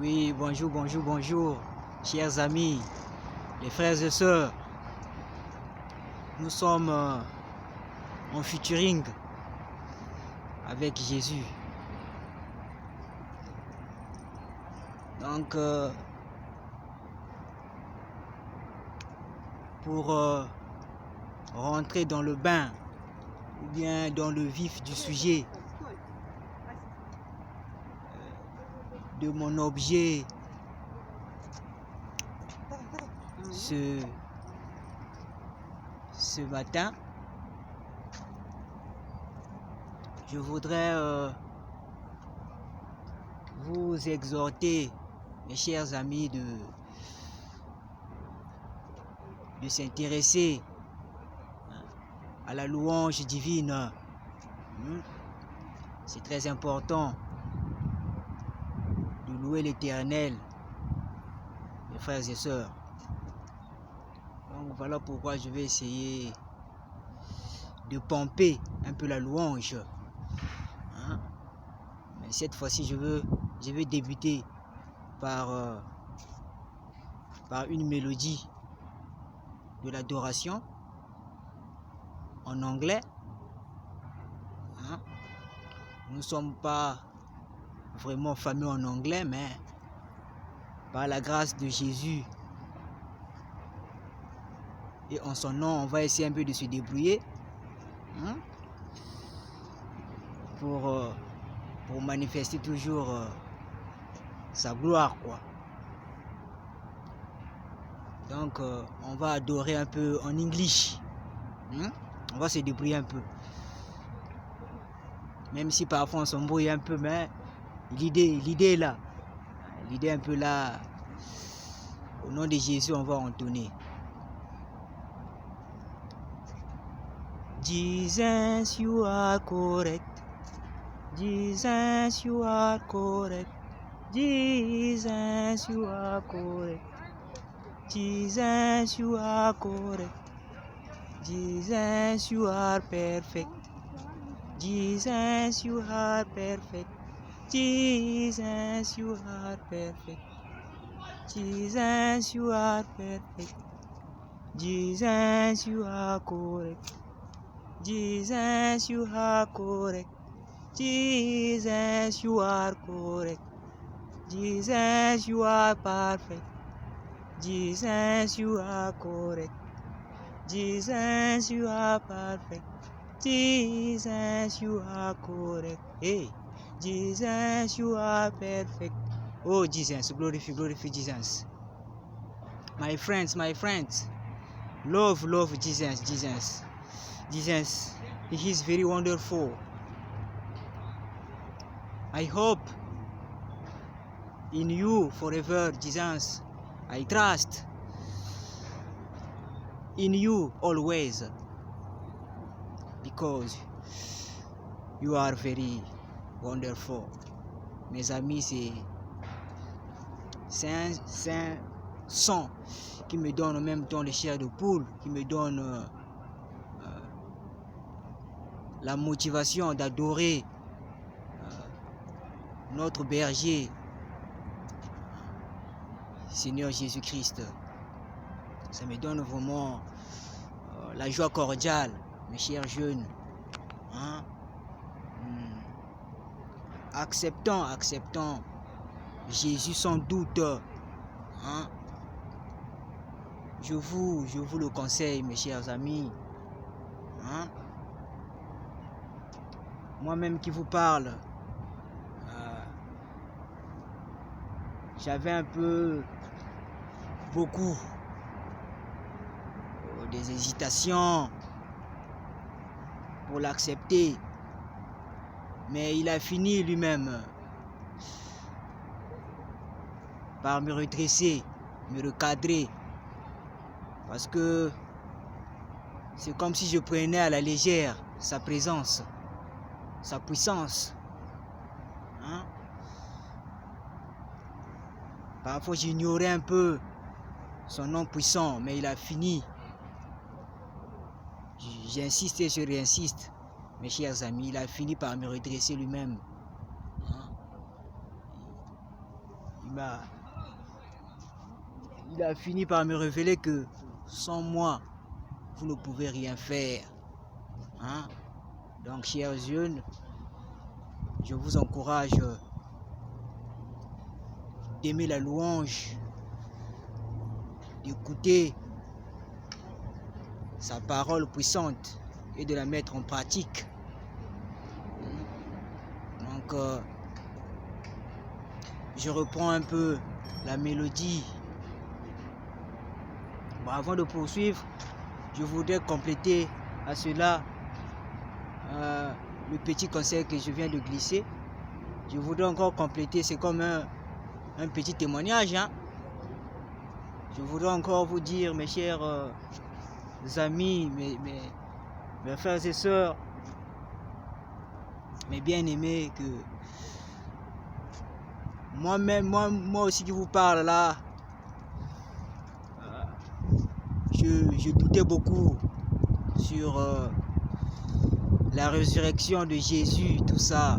Oui, bonjour, bonjour, bonjour, chers amis, les frères et sœurs. Nous sommes en featuring avec Jésus. Donc, pour rentrer dans le bain, ou bien dans le vif du sujet de mon objet ce matin, je voudrais vous exhorter, mes chers amis, de s'intéresser à la louange divine. C'est très important de louer l'Éternel, mes frères et sœurs. Donc voilà pourquoi je vais essayer de pomper un peu la louange. Mais cette fois-ci, je vais débuter par une mélodie de l'adoration en anglais. Nous ne sommes pas vraiment fameux en anglais, mais par la grâce de Jésus et en son nom, on va essayer un peu de se débrouiller pour manifester toujours sa gloire, quoi. Donc on va adorer un peu en English. On va se débrouiller un peu. Même si parfois on s'embrouille un peu, mais l'idée est là. L'idée est un peu là. Au nom de Jésus, on va entonner. Jesus, you are correct. Jesus, you are correct. Jesus, you are correct. Jesus, you are correct. Jesus, you are perfect. Jesus, you are perfect. Jesus, you are perfect. Jesus, you are perfect. Jesus, you are correct. Jesus, you are correct. Jesus, you are correct. Jesus, you are perfect. Jesus, you are correct. Jesus, you are perfect. Jesus, you are correct. Hey, Jesus, you are perfect. Oh, Jesus, glorify Jesus. My friends, love Jesus. Jesus, He is very wonderful. I hope in you forever, Jesus. I trust in you always, because you are very wonderful. Mes amis, c'est un son qui me donne en même temps les chairs de poule, qui me donne la motivation d'adorer notre berger, Seigneur Jésus-Christ. Ça me donne vraiment la joie cordiale, mes chers jeunes. Acceptons Jésus sans doute. Je vous le conseille, mes chers amis. Moi-même qui vous parle, j'avais beaucoup des hésitations pour l'accepter, mais il a fini lui-même par me redresser, me recadrer, parce que c'est comme si je prenais à la légère sa présence, sa puissance. Parfois j'ignorais un peu son nom puissant, mais il a fini. J'insiste et je réinsiste, mes chers amis, il a fini par me redresser lui-même. Il il a fini par me révéler que sans moi, vous ne pouvez rien faire. Hein? Donc, chers jeunes, je vous encourage d'aimer la louange, d'écouter sa parole puissante et de la mettre en pratique. Donc, je reprends un peu la mélodie. Bon, avant de poursuivre, je voudrais compléter à cela le petit conseil que je viens de glisser. Je voudrais encore compléter, c'est comme un petit témoignage. Hein. Je voudrais encore vous dire, mes chers amis, mes frères et sœurs, mes bien-aimés, que moi aussi qui vous parle là, je doutais beaucoup sur la résurrection de Jésus, tout ça.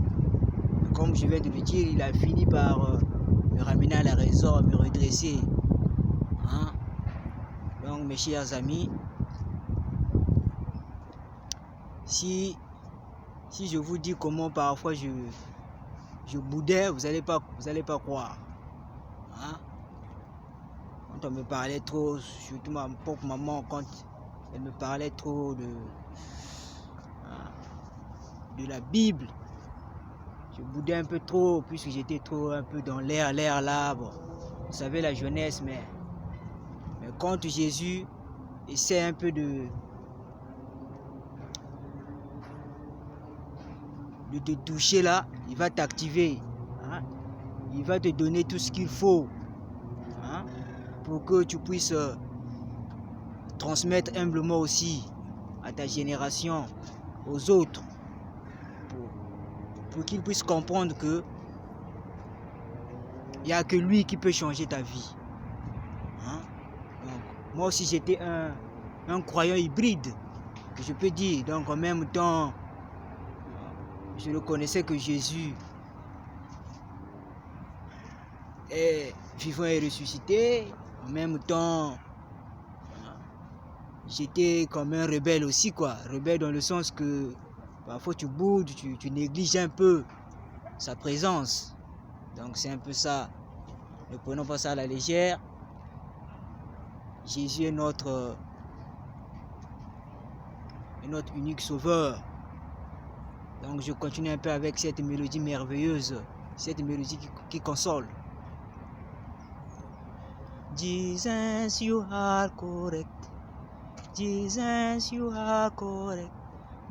Comme je viens de le dire, il a fini par me ramener à la raison, me redresser. Hein? Donc mes chers amis, si je vous dis comment parfois je boudais, vous allez pas croire. Hein? Quand on me parlait trop, surtout ma pauvre maman, quand elle me parlait trop de la Bible, je boudais un peu trop, puisque j'étais trop un peu dans l'air là. Bon, vous savez, la jeunesse, mais quand Jésus essaie un peu de te toucher là, il va t'activer. Hein? Il va te donner tout ce qu'il faut, hein, pour que tu puisses transmettre humblement aussi à ta génération, aux autres, pour qu'ils puissent comprendre que il n'y a que lui qui peut changer ta vie. Hein? Donc, moi aussi j'étais un croyant hybride, je peux dire. Donc en même temps, je reconnaissais que Jésus est vivant et ressuscité. En même temps, j'étais comme un rebelle aussi, quoi. Rebelle dans le sens que parfois tu boudes, tu négliges un peu sa présence. Donc c'est un peu ça. Ne prenons pas ça à la légère. Jésus est notre unique sauveur. Donc je continue un peu avec cette mélodie merveilleuse, cette mélodie qui console. Jesus, you are correct. Jesus, you are correct.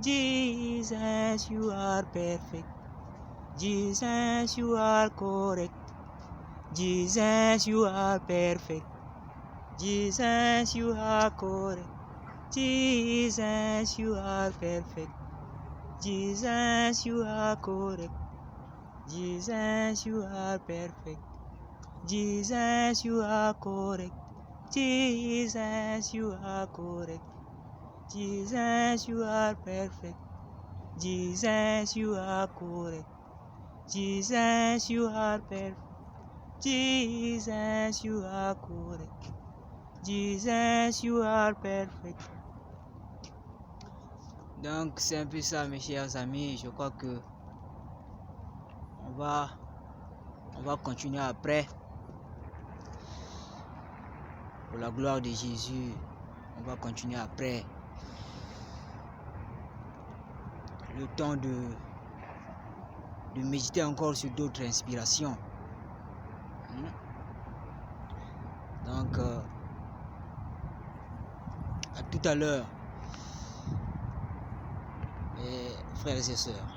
Jesus, you are perfect. Jesus, you are correct. Jesus, you are perfect. Jesus, you are correct. Jesus, you are perfect. Jesus, you are correct. Jesus, you are perfect. Jesus, you are correct. Jesus, you are correct. Jesus, you are perfect. Jesus, you are correct. Jesus, you are perfect. Jesus, you are correct. Jesus, you are perfect. Donc c'est un peu ça, mes chers amis. Je crois que on va continuer après. Pour la gloire de Jésus, on va continuer après. Le temps de méditer encore sur d'autres inspirations. Donc, à tout à l'heure, mes frères et sœurs.